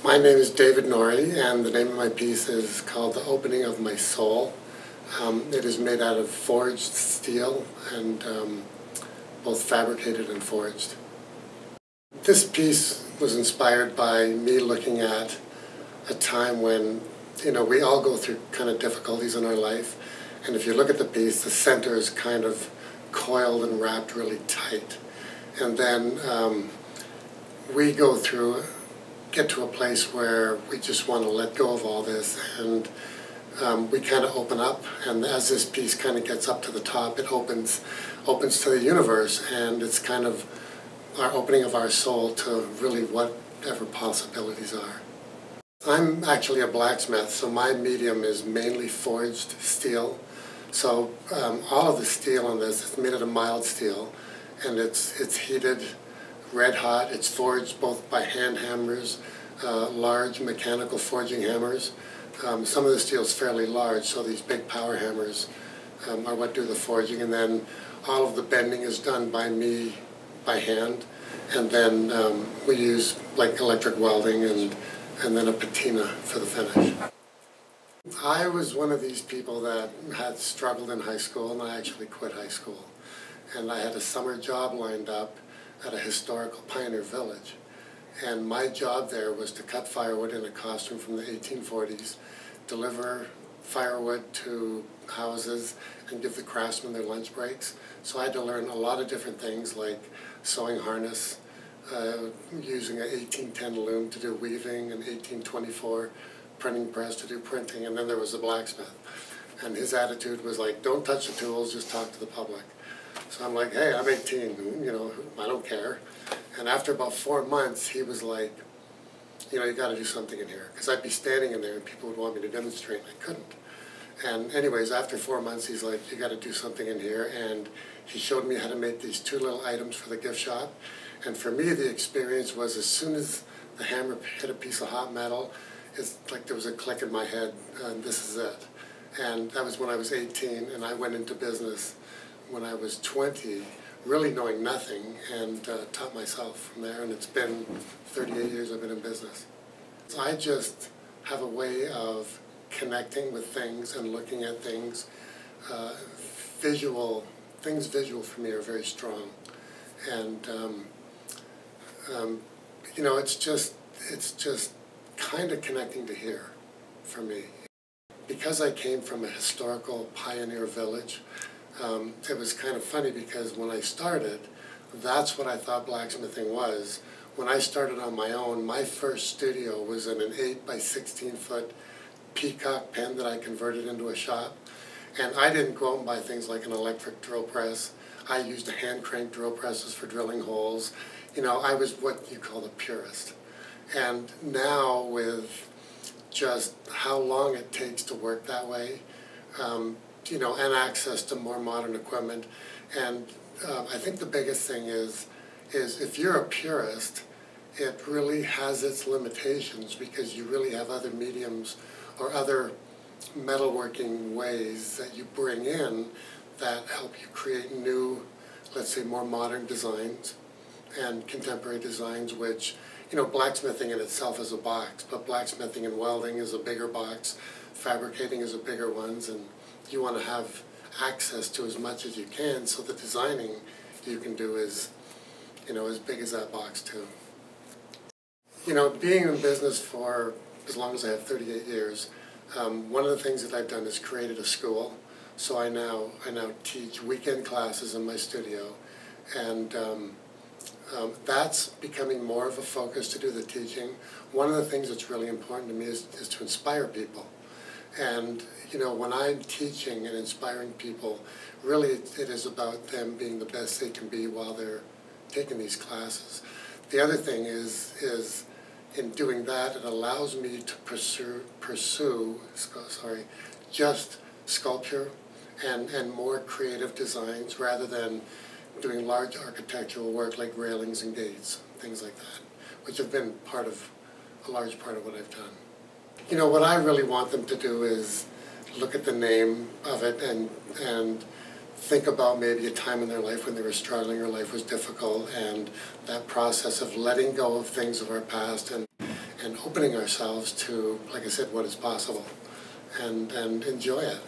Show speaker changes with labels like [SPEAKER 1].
[SPEAKER 1] My name is David Norrie, and the name of my piece is called The Opening of My Soul. It is made out of forged steel and both fabricated and forged. This piece was inspired by me looking at a time when, we all go through kind of difficulties in our life, and if you look at the piece, the center is kind of coiled and wrapped really tight. And then we get to a place where we just want to let go of all this, and we kind of open up, and as this piece kind of gets up to the top, it opens to the universe, and it's kind of our opening of our soul to really whatever possibilities are. I'm actually a blacksmith, so my medium is mainly forged steel. So all of the steel on this is made out of mild steel, and it's heated red hot. It's forged both by hand hammers, large mechanical forging hammers. Some of the steel is fairly large, so these big power hammers are what do the forging, and then all of the bending is done by me by hand, and then we use like electric welding and then a patina for the finish. I was one of these people that had struggled in high school, and I actually quit high school, and I had a summer job lined up at a historical pioneer village. And my job there was to cut firewood in a costume from the 1840s, deliver firewood to houses, and give the craftsmen their lunch breaks. So I had to learn a lot of different things like sewing harness, using an 1810 loom to do weaving, an 1824 printing press to do printing, and then there was the blacksmith. And his attitude was like, don't touch the tools, just talk to the public. So I'm like, hey, I'm 18, I don't care. And after about 4 months, he was like, you got to do something in here. Because I'd be standing in there and people would want me to demonstrate, and I couldn't. And anyways, after 4 months, he's like, you got to do something in here. And he showed me how to make these 2 little items for the gift shop. And for me, the experience was as soon as the hammer hit a piece of hot metal, it's like there was a click in my head, and this is it. And that was when I was 18, and I went into business when I was 20, really knowing nothing, and taught myself from there, and it's been 38 years I've been in business. So I just have a way of connecting with things and looking at things. Things visual for me are very strong, and it's just kind of connecting to here for me. Because I came from a historical pioneer village, it was kind of funny because when I started, that's what I thought blacksmithing was. When I started on my own, my first studio was in an 8 by 16 foot peacock pen that I converted into a shop. And I didn't go out and buy things like an electric drill press. I used hand crank drill presses for drilling holes. I was what you call a purist. And now with just how long it takes to work that way, and access to more modern equipment. And I think the biggest thing is if you're a purist, it really has its limitations because you really have other mediums or other metalworking ways that you bring in that help you create new, let's say, more modern designs and contemporary designs, which, blacksmithing in itself is a box, but blacksmithing and welding is a bigger box, fabricating is a bigger one, and you want to have access to as much as you can, so the designing you can do is, as big as that box too. Being in business for as long as I have 38 years, one of the things that I've done is created a school. So I now teach weekend classes in my studio, and that's becoming more of a focus to do the teaching. One of the things that's really important to me is to inspire people. And when I'm teaching and inspiring people, really it is about them being the best they can be while they're taking these classes. The other thing is in doing that, it allows me to pursue just sculpture and more creative designs rather than doing large architectural work like railings and gates, things like that, which have been a large part of what I've done. What I really want them to do is look at the name of it and think about maybe a time in their life when they were struggling or life was difficult, and that process of letting go of things of our past and opening ourselves to, like I said, what is possible, and enjoy it.